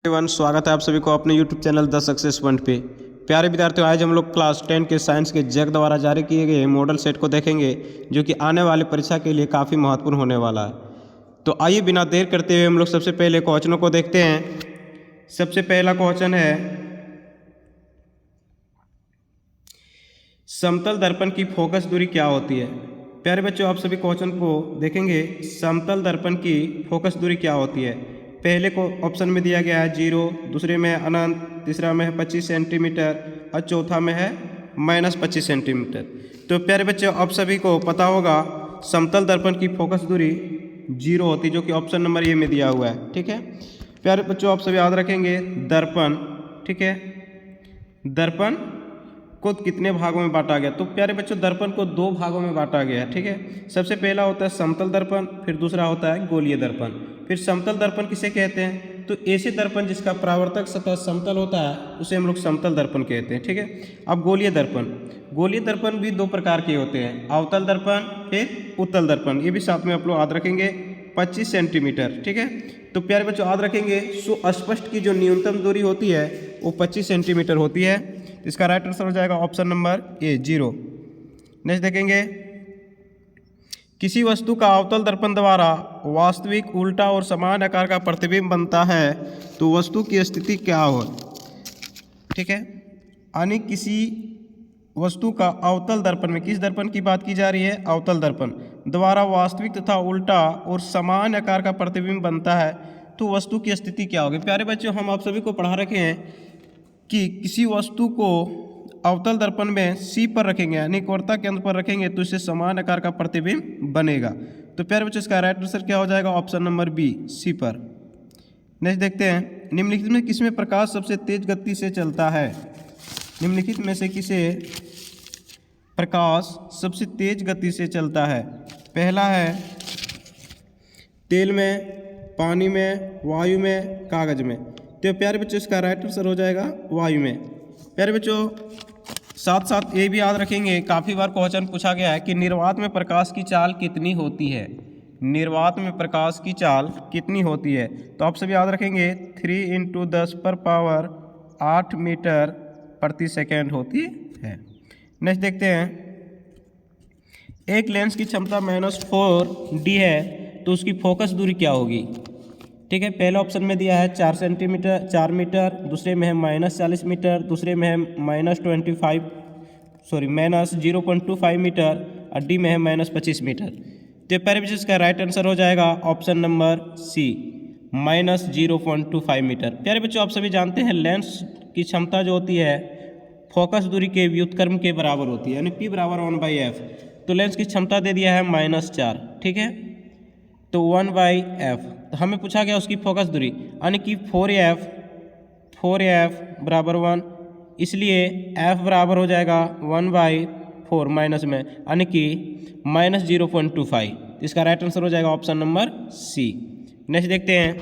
Everyone, स्वागत है आप सभी को अपने YouTube channel the success point पे। प्यारे विद्यार्थियों, आज हम लोग क्लास 10 के साइंस के जैक द्वारा जारी किए गए मॉडल सेट को देखेंगे, जो कि आने वाली परीक्षा के लिए काफ़ी महत्वपूर्ण होने वाला है। तो आइए बिना देर करते हुए हम लोग सबसे पहले क्वेश्चनों को देखते हैं। सबसे पहला क्वेश्चन है, समतल दर्पण की फोकस दूरी क्या होती है। प्यारे बच्चों, आप सभी क्वेश्चन को देखेंगे। समतल दर्पण की फोकस दूरी क्या होती है। पहले को ऑप्शन में दिया गया है 0, दूसरे में है अनंत, तीसरा में है 25 सेंटीमीटर और चौथा में है -25 सेंटीमीटर। तो प्यारे बच्चों, आप सभी को पता होगा समतल दर्पण की फोकस दूरी 0 होती है, जो कि ऑप्शन नंबर ए में दिया हुआ है। ठीक है प्यारे बच्चों, आप सभी याद रखेंगे दर्पण। ठीक है, दर्पण को कितने भागों में बांटा गया। तो प्यारे बच्चों, दर्पण को 2 भागों में बांटा गया है। ठीक है, सबसे पहला होता है समतल दर्पण, फिर दूसरा होता है गोलीय दर्पण। फिर समतल दर्पण किसे कहते हैं, तो ऐसे दर्पण जिसका परावर्तक सतह समतल होता है उसे हम लोग समतल दर्पण कहते हैं। ठीक है, अब गोलीय दर्पण भी 2 प्रकार के होते हैं, अवतल दर्पण फिर उत्तल दर्पण। ये भी साथ में आप लोग याद रखेंगे 25 सेंटीमीटर। ठीक है, तो प्यारे बच्चों याद रखेंगे सुस्पष्ट की जो न्यूनतम दूरी होती है वो 25 सेंटीमीटर होती है। इसका राइट आंसर हो जाएगा ऑप्शन नंबर ए 0। नेक्स्ट देखेंगे, किसी वस्तु का अवतल दर्पण द्वारा वास्तविक उल्टा और समान आकार का प्रतिबिंब बनता है तो वस्तु की स्थिति क्या हो। ठीक है, यानी किसी वस्तु का अवतल दर्पण में, किस दर्पण की बात की जा रही है, अवतल दर्पण द्वारा वास्तविक तथा उल्टा और समान आकार का प्रतिबिंब बनता है तो वस्तु की स्थिति क्या होगी। प्यारे बच्चों, हम आप सभी को पढ़ा रखे हैं कि किसी वस्तु को अवतल दर्पण में सी पर रखेंगे, यानी कोर्ता केंद्र पर रखेंगे तो इससे समान आकार का प्रतिबिंब बनेगा। तो प्यारे बच्चों, इसका राइट आंसर क्या हो जाएगा, ऑप्शन नंबर बी सी पर। नेक्स्ट देखते हैं, निम्नलिखित में किसमें प्रकाश सबसे तेज गति से चलता है। निम्नलिखित में से किसे प्रकाश सबसे तेज गति से चलता है। पहला है तेल में, पानी में, वायु में, कागज में। तो प्यारे बच्चों, इसका राइट आंसर हो जाएगा वायु में। प्यारे बच्चों, साथ साथ ये भी याद रखेंगे, काफ़ी बार क्वेश्चन पूछा गया है कि निर्वात में प्रकाश की चाल कितनी होती है। निर्वात में प्रकाश की चाल कितनी होती है, तो आप सभी याद रखेंगे 3 × 10⁻8 मीटर प्रति सेकेंड होती है। नेक्स्ट देखते हैं, एक लेंस की क्षमता -4D है तो उसकी फोकस दूरी क्या होगी। ठीक है, पहले ऑप्शन में दिया है 4 मीटर, दूसरे में है -40 मीटर, दूसरे में है -0.25 मीटर और डी में है -25 मीटर। तो प्यारे बच्चों, इसका राइट आंसर हो जाएगा ऑप्शन नंबर सी -0.25 मीटर। प्यारे बच्चों, आप सभी जानते हैं लेंस की क्षमता जो होती है फोकस दूरी के व्युत्क्रम के बराबर होती है, यानी P = 1/f। तो लेंस की क्षमता दे दिया है -4। ठीक है, तो 1/f, तो हमें पूछा गया उसकी फोकस दूरी, यानी कि 4f = 1, इसलिए f बराबर हो जाएगा 1/4 माइनस में, यानी कि -0.25। इसका राइट आंसर हो जाएगा ऑप्शन नंबर सी। नेक्स्ट देखते हैं,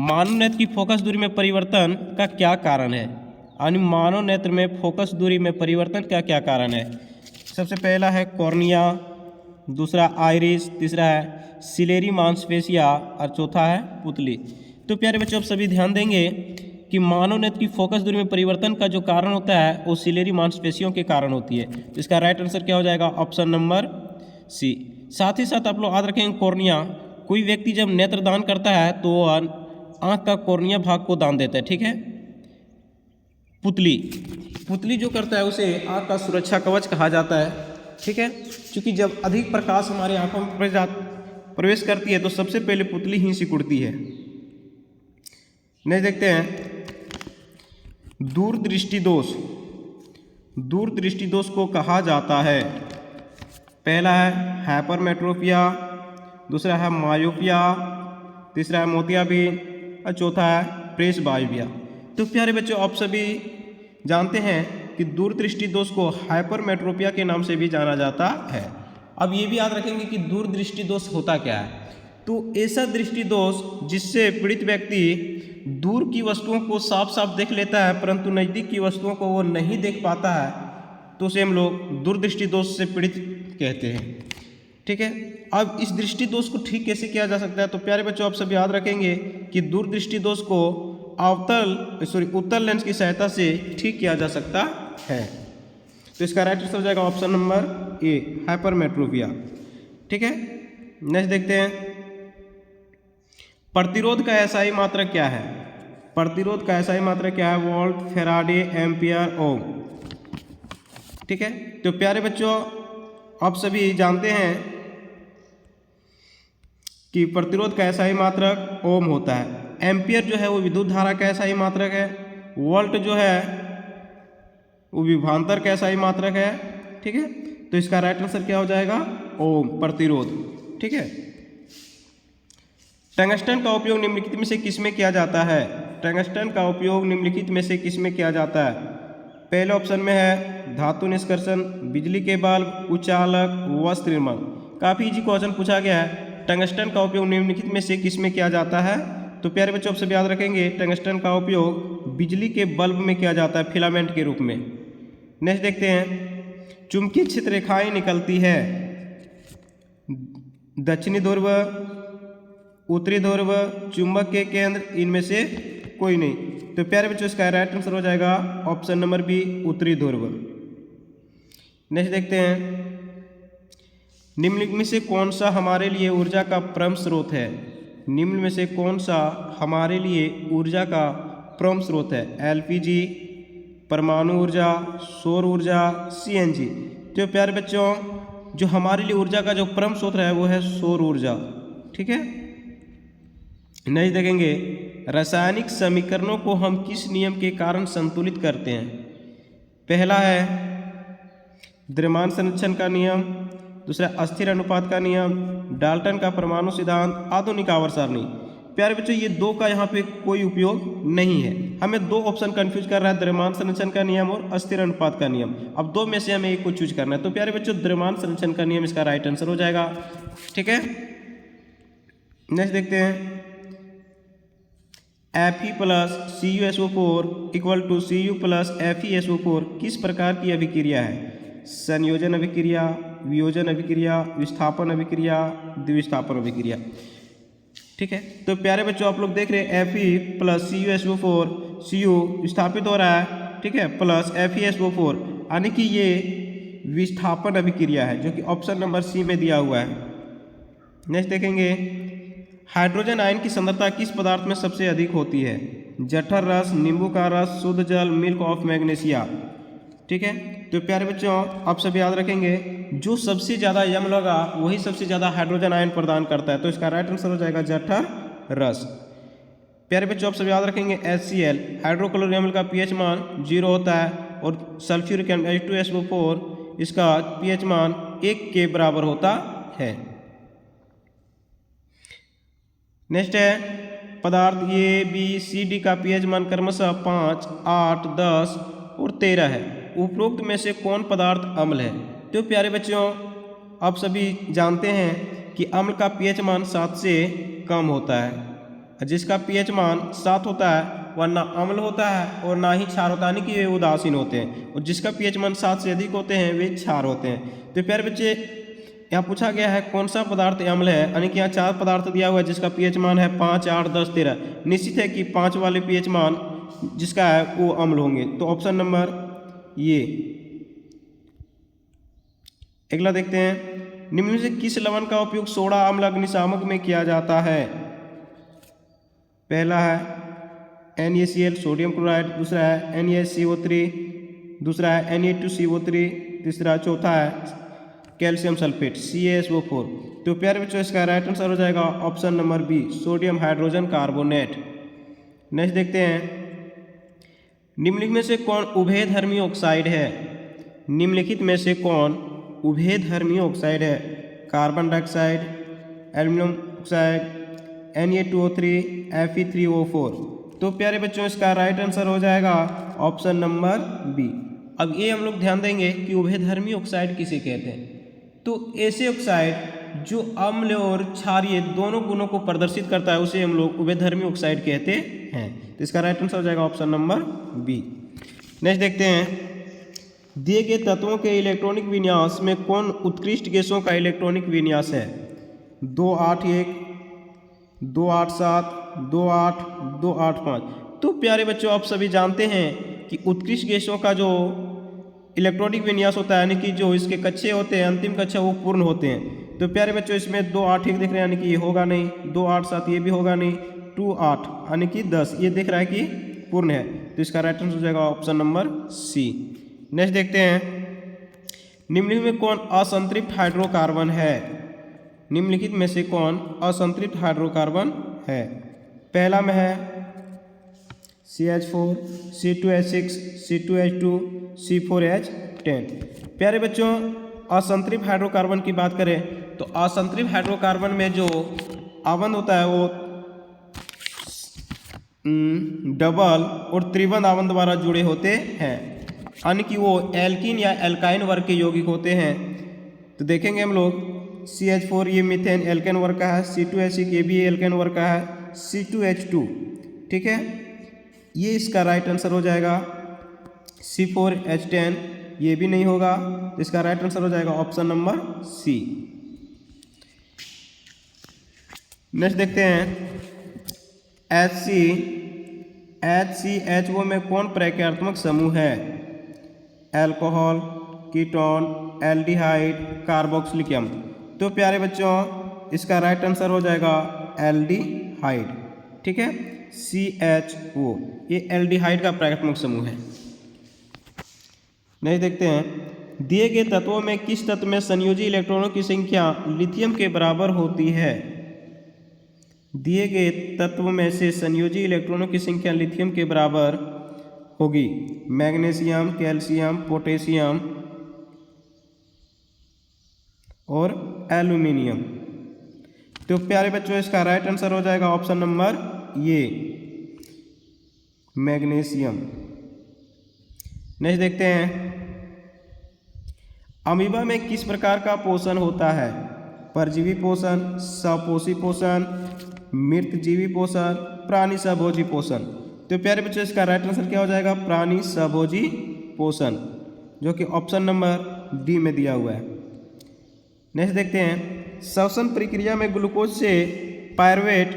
मानव नेत्र की फोकस दूरी में परिवर्तन का क्या कारण है। यानी मानव नेत्र में फोकस दूरी में परिवर्तन का क्या कारण है। सबसे पहला है कॉर्निया, दूसरा आइरिस, तीसरा है सिलेरी मांसपेशिया और चौथा है पुतली। तो प्यारे बच्चों, आप सभी ध्यान देंगे कि मानव नेत्र की फोकस दूरी में परिवर्तन का जो कारण होता है वो सिलेरी मांसपेशियों के कारण होती है। तो इसका राइट आंसर क्या हो जाएगा, ऑप्शन नंबर सी। साथ ही साथ आप लोग याद रखेंगे कॉर्निया, कोई व्यक्ति जब नेत्रदान करता है तो वो आँख का कॉर्निया भाग को दान देता है। ठीक है, पुतली जो करता है उसे आँख का सुरक्षा कवच कहा जाता है। ठीक है, क्योंकि जब अधिक प्रकाश हमारे आंखों में प्रवेश करती है तो सबसे पहले पुतली ही सिकुड़ती है। नेक्स्ट देखते हैं, दूरदृष्टि दोष को कहा जाता है। पहला है हाइपरमेट्रोपिया, दूसरा है मायोपिया, तीसरा है मोतियाबिंद और चौथा है प्रेसबायोपिया। तो प्यारे बच्चों, आप सभी जानते हैं कि दूरदृष्टि दोष को हाइपरमेट्रोपिया के नाम से भी जाना जाता है। अब ये भी याद रखेंगे कि दूरदृष्टि दोष होता क्या है। तो ऐसा दृष्टि दोष जिससे पीड़ित व्यक्ति दूर की वस्तुओं को साफ साफ देख लेता है परंतु नज़दीक की वस्तुओं को वो नहीं देख पाता है, तो उसे हम लोग दूरदृष्टि दोष से पीड़ित कहते हैं। ठीक है, अब इस दृष्टि दोष को ठीक कैसे किया जा सकता है, तो प्यारे बच्चों आप सब याद रखेंगे कि दूरदृष्टि दोष को उत्तल लेंस की सहायता से ठीक किया जा सकता है। तो इसका राइट आंसर हो जाएगा ऑप्शन नंबर ए, हाइपरमेट्रोपिया। ठीक है, नेक्स्ट देखते हैं प्रतिरोध का एसआई मात्रक क्या है। प्रतिरोध का एसआई मात्रक क्या है? वोल्ट, फैराडे, एम्पियर, ओम। ठीक है, तो प्यारे बच्चों आप सभी जानते हैं कि प्रतिरोध का एसआई मात्रक ओम होता है। एम्पियर जो है वो विद्युत धारा का एसआई मात्रक है। वोल्ट जो है वो विभवांतर का एसआई मात्रक है। ठीक है, तो इसका राइट आंसर क्या हो जाएगा? ओम, प्रतिरोध। ठीक है, टंगस्टन का उपयोग निम्नलिखित में से किसमें किया जाता है? टंगस्टन का उपयोग निम्नलिखित में से किसमें किया जाता है? पहले ऑप्शन में है धातु निष्कर्षण, बिजली के बल्ब, उचालक, वस्त्र निर्माण। काफ़ी इजी क्वेश्चन पूछा गया है। टंगस्टन का उपयोग निम्नलिखित में से किसमें किया जाता है? तो प्यारे बच्चों आप सब याद रखेंगे टंगस्टन का उपयोग बिजली के बल्ब में किया जाता है, फिलामेंट के रूप में। नेक्स्ट देखते हैं चुंबकीय क्षेत्र रेखाएं निकलती है दक्षिणी ध्रुव, उत्तरी ध्रुव, चुंबक के केंद्र, इनमें से कोई नहीं। तो प्यारे बच्चों इसका राइट आंसर हो जाएगा ऑप्शन नंबर बी, उत्तरी ध्रुव। नेक्स्ट देखते हैं निम्नलिखित में से कौन सा हमारे लिए ऊर्जा का परम स्रोत है? निम्न में से कौन सा हमारे लिए ऊर्जा का परम स्रोत है? एलपीजी, परमाणु ऊर्जा, सौर ऊर्जा, सीएनजी। तो प्यारे बच्चों जो हमारे लिए ऊर्जा का जो परम स्रोत है वो है सौर ऊर्जा। ठीक है, नेक्स्ट देखेंगे रासायनिक समीकरणों को हम किस नियम के कारण संतुलित करते हैं? पहला है द्रव्यमान संरक्षण का नियम, दूसरा अस्थिर अनुपात का नियम, डाल्टन का परमाणु सिद्धांत, आधुनिक आवर्त सारणी। प्यारे बच्चों ये दो का यहाँ पे कोई उपयोग नहीं है। हमें दो ऑप्शन कंफ्यूज कर रहा है, द्रव्यमान संरक्षण का नियम और अस्थिर अनुपात का नियम। अब दो में से हमें एक को चूज करना है। तो प्यारे बच्चों द्रव्यमान संरक्षण का नियम इसका राइट आंसर हो जाएगा। ठीक है, नेक्स्ट देखते हैं Fe plus CuSO4 equal to Cu plus FeSO4 किस प्रकार की अभिक्रिया है? संयोजन अभिक्रिया, वियोजन अभिक्रिया, विस्थापन अभिक्रिया, द्विविस्थापन अभिक्रिया। ठीक है, तो प्यारे बच्चों आप लोग देख रहे हैं Fe प्लस CuSO4, Cu विस्थापित हो रहा है, ठीक है, प्लस FeSO4 यानी कि ये विस्थापन अभिक्रिया है जो कि ऑप्शन नंबर सी में दिया हुआ है। नेक्स्ट देखेंगे हाइड्रोजन आयन की सांद्रता किस पदार्थ में सबसे अधिक होती है? जठर रस, नींबू का रस, शुद्ध जल, मिल्क ऑफ मैग्नीशिया। ठीक है, तो प्यारे बच्चों आप सब याद रखेंगे जो सबसे ज़्यादा यम होगा वही सबसे ज़्यादा हाइड्रोजन आयन प्रदान करता है। तो इसका राइट आंसर हो जाएगा जठर रस। प्यारे बच्चों आप सब याद रखेंगे HCl हाइड्रोक्लोरिक अम्ल का pH मान 0 होता है और सल्फ्यूरिक एसिड H2SO4 इसका pH मान 1 के बराबर होता है। नेक्स्ट है पदार्थ A, B, C, D का pH मान क्रमशः 5, 8, 10 और 13 है। उपरोक्त में से कौन पदार्थ अम्ल है? तो प्यारे बच्चों आप सभी जानते हैं कि अम्ल का pH मान 7 से कम होता है। जिसका pH मान 7 होता है वह ना अम्ल होता है और ना ही क्षार होता है, यानी कि वे उदासीन होते हैं। और जिसका pH मान 7 से अधिक होते हैं वे क्षार होते हैं। तो प्यारे बच्चे यहाँ पूछा गया है कौन सा पदार्थ अम्ल है, यानी कि यहाँ 4 पदार्थ दिया हुआ है जिसका pH मान है 5, 8, 10, 13। निश्चित है कि 5 वाले pH मान जिसका है वो अम्ल होंगे। तो ऑप्शन नंबर ये। अगला देखते हैं निम्न में से किस लवण का उपयोग सोडा अम्ल अग्निशामक में किया जाता है? पहला है NaCl सोडियम क्लोराइड, दूसरा है NaCO3, दूसरा है Na2CO3, तीसरा चौथा है कैल्शियम सल्फेट CaSO4। तो प्यारे बच्चों इसका राइट आंसर हो जाएगा option number B, sodium hydrogen carbonate. Next देखते हैं निम्नलिखित में से कौन उभयधर्मी ऑक्साइड है? निम्नलिखित में से कौन उभयधर्मी ऑक्साइड है? Carbon dioxide, aluminium oxide, Na2O3, Fe3O4। तो प्यारे बच्चों इसका राइट आंसर हो जाएगा ऑप्शन नंबर बी। अब ये हम लोग ध्यान देंगे कि उभयधर्मी ऑक्साइड किसे कहते हैं। तो ऐसे ऑक्साइड जो अम्ल और क्षारीय दोनों गुणों को प्रदर्शित करता है उसे हम लोग उभयधर्मी ऑक्साइड कहते हैं। तो इसका राइट आंसर हो जाएगा ऑप्शन नंबर बी। नेक्स्ट देखते हैं दिए गए तत्वों के इलेक्ट्रॉनिक विन्यास में कौन उत्कृष्ट गैसों का इलेक्ट्रॉनिक विन्यास है? 281, 287, 28, 285। तो प्यारे बच्चों आप सभी जानते हैं कि उत्कृष्ट गैसों का जो इलेक्ट्रॉनिक विन्यास होता है यानी कि जो इसके कक्षे होते हैं अंतिम कक्षा वो पूर्ण होते हैं। तो प्यारे बच्चों इसमें 2 8 एक दिख रहे हैं यानी कि ये होगा नहीं, 2 8 7 ये भी होगा नहीं, 2 8 यानी कि 10 ये दिख रहा है कि पूर्ण है। तो इसका राइट आंसर हो जाएगा ऑप्शन नंबर सी। नेक्स्ट देखते हैं निम्नलिखित में कौन असंतृप्त हाइड्रोकार्बन है। निम्नलिखित में से कौन असंतृप्त हाइड्रोकार्बन है। पहला में है CH4, C2H6, C2H2, C4H10। प्यारे बच्चों असंतृप्त हाइड्रोकार्बन की बात करें तो असंतृप्त हाइड्रोकार्बन में जो आवंत होता है वो डबल और त्रिबंध आवंत द्वारा जुड़े होते हैं यानी कि वो एल्कीन या एल्काइन वर्ग के यौगिक होते हैं। तो देखेंगे हम लोग CH4 ये मीथेन एल्केन वर्ग का है, C2H6 ये भी एल्केन वर्ग का है, C2H2 ठीक है ये इसका राइट आंसर हो जाएगा। C4H10 ये भी नहीं होगा, तो इसका राइट आंसर हो जाएगा ऑप्शन नंबर सी। नेक्स्ट देखते हैं HCHO में कौन प्रक्रियात्मक समूह है। Alcohol, ketone, aldehyde, carboxylic. तो प्यारे बच्चों इसका राइट आंसर हो जाएगा एल्डिहाइड ठीक है CHO ये एल्डिहाइड का प्रक्रियात्मक समूह है। नहीं देखते हैं दिए गए तत्वों में किस तत्व में संयोजी इलेक्ट्रॉनों की संख्या लिथियम के बराबर होती है। दिए गए तत्व में से संयोजी इलेक्ट्रॉनों की संख्या लिथियम के बराबर होगी। मैग्नीशियम, कैल्शियम, पोटेशियम और एल्यूमिनियम। तो प्यारे बच्चों इसका राइट आंसर हो जाएगा ऑप्शन नंबर ये मैग्नीशियम। नेक्स्ट देखते हैं अमीबा में किस प्रकार का पोषण होता है। परजीवी पोषण, सपोषी पोषण, मृतजीवी पोषण, प्राणी सहभोजी पोषण। तो प्यारे बच्चों इसका राइट आंसर क्या हो जाएगा प्राणी सहभोजी पोषण जो कि ऑप्शन नंबर डी में दिया हुआ है। नेक्स्ट देखते हैं श्वसन प्रक्रिया में ग्लूकोज से पायरुवेट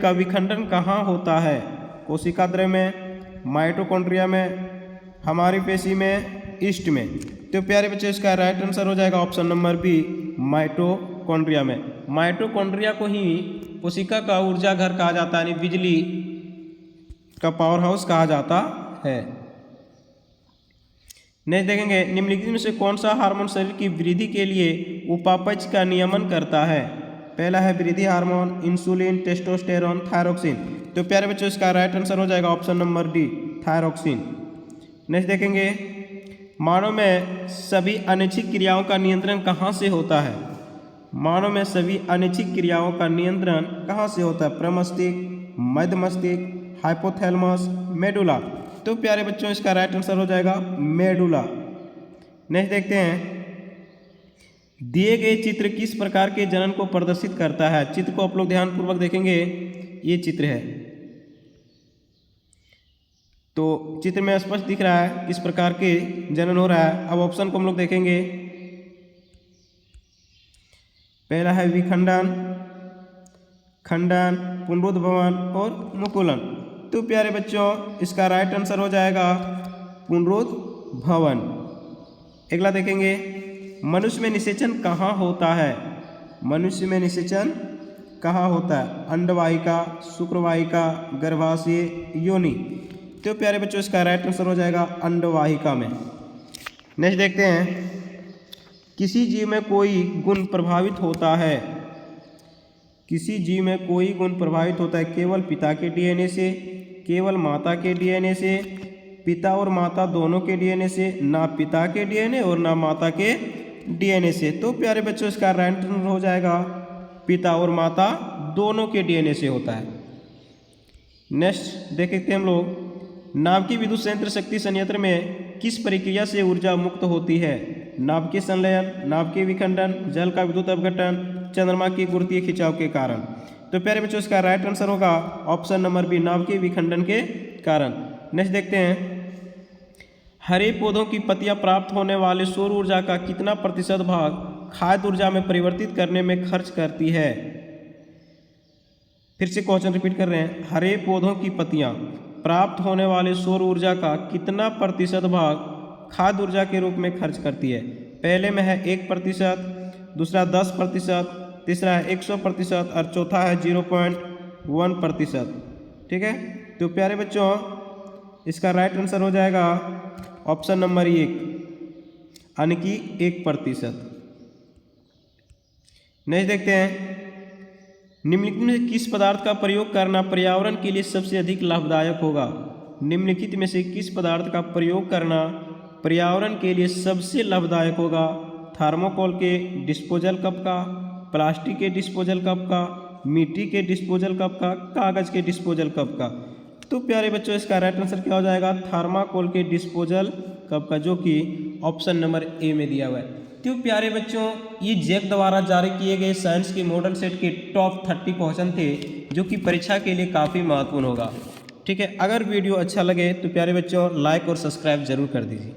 का विखंडन कहाँ होता है। कोशिका द्रव्य में, माइटोकॉन्ड्रिया में, हमारी पेशी में, ईस्ट में। तो प्यारे बच्चों इसका राइट आंसर हो जाएगा ऑप्शन नंबर बी माइटोकॉन्ड्रिया में। माइटोकॉन्ड्रिया को ही कोशिका का ऊर्जा घर कहा जाता है यानी बिजली का पावर हाउस कहा जाता है। नेक्स्ट देखेंगे निम्नलिखित में से कौन सा हार्मोन शरीर की वृद्धि के लिए उपापचय का नियमन करता है। पहला है वृद्धि हार्मोन, इंसुलिन, टेस्टोस्टेरोन, थायरोक्सिन। तो प्यारे बच्चों इसका राइट आंसर हो जाएगा option number D thyroxine. Next देखेंगे मानव में सभी अनैच्छिक क्रियाओं का नियंत्रण कहाँ से होता है। मानव में सभी अनैच्छिक क्रियाओं का नियंत्रण कहाँ से होता है। प्रमस्तिष्क, मध्य मस्तिष्क, हाइपोथैलेमस, मेडुला। तो प्यारे बच्चों इसका राइट आंसर हो जाएगा मेडुला। नेक्स्ट देखते हैं दिए गए चित्र किस प्रकार के जनन को प्रदर्शित करता है। चित्र को आप लोग ध्यानपूर्वक देखेंगे ये चित्र है तो चित्र में स्पष्ट दिख रहा है किस प्रकार के जनन हो रहा है। अब ऑप्शन को हम लोग देखेंगे। पहला है विखंडन, खंडन, पुनरुद्भवन और मुकुलन। तो प्यारे बच्चों इसका राइट आंसर हो जाएगा पुनरुद्भवन। अगला देखेंगे मनुष्य में निषेचन कहाँ होता है। मनुष्य में निषेचन कहाँ होता है। अंडवाहिका, शुक्रवाहिका, गर्भाशय, योनि। तो प्यारे बच्चों इसका राइट आंसर हो जाएगा अंडवाहिका में। नेक्स्ट देखते हैं किसी जीव में कोई गुण प्रभावित होता है। किसी जीव में कोई गुण प्रभावित होता है केवल पिता के डीएनए से, केवल माता के डीएनए से, पिता और माता दोनों के डीएनए से, ना पिता के डीएनए और ना माता के डीएनए से। तो प्यारे बच्चों इसका राइट आंसर हो जाएगा पिता और माता दोनों के डीएनए से होता है। नेक्स्ट देख सकते हैं हम लोग नाभिकीय विद्युत संयंत्र शक्ति संयंत्र में किस प्रक्रिया से ऊर्जा मुक्त होती है। नाभिकीय संलयन, नाभिकीय विखंडन, जल का विद्युत अपघटन, चंद्रमा की गुरुत्वीय खिंचाव के कारण। तो प्यारे बच्चों इसका राइट आंसर होगा ऑप्शन नंबर बी नाभिकीय विखंडन के कारण। नेक्स्ट देखते हैं हरे पौधों की पत्तियां प्राप्त होने वाले सौर ऊर्जा का कितना प्रतिशत भाग खाद्य ऊर्जा में परिवर्तित करने में खर्च करती है। फिर से क्वेश्चन रिपीट कर रहे हैं, हरे पौधों की पत्तियां प्राप्त होने वाले सौर ऊर्जा का कितना प्रतिशत भाग खाद्य ऊर्जा के रूप में खर्च करती है। पहले में है 1%, दूसरा 10%, तीसरा है 100% और चौथा है 0.1%। ठीक है, तो प्यारे बच्चों इसका राइट आंसर हो जाएगा ऑप्शन नंबर 1 यानी कि 1%। नेक्स्ट देखते हैं, निम्नलिखित में से किस पदार्थ का प्रयोग करना पर्यावरण के लिए सबसे अधिक लाभदायक होगा। निम्नलिखित में से किस पदार्थ का प्रयोग करना पर्यावरण के लिए सबसे लाभदायक होगा। थर्मोकोल के डिस्पोजल कप का, प्लास्टिक के डिस्पोजल कप का, मिट्टी के डिस्पोजल कप का, कागज़ के डिस्पोजल कप का। तो प्यारे बच्चों इसका राइट आंसर क्या हो जाएगा, थर्माकोल के डिस्पोजल कप का, जो कि ऑप्शन नंबर ए में दिया हुआ है। तो प्यारे बच्चों ये जैक द्वारा जारी किए गए साइंस के मॉडल सेट के टॉप 30 क्वेश्चन थे, जो कि परीक्षा के लिए काफ़ी महत्वपूर्ण होगा। ठीक है, अगर वीडियो अच्छा लगे तो प्यारे बच्चों लाइक और सब्सक्राइब जरूर कर दीजिए।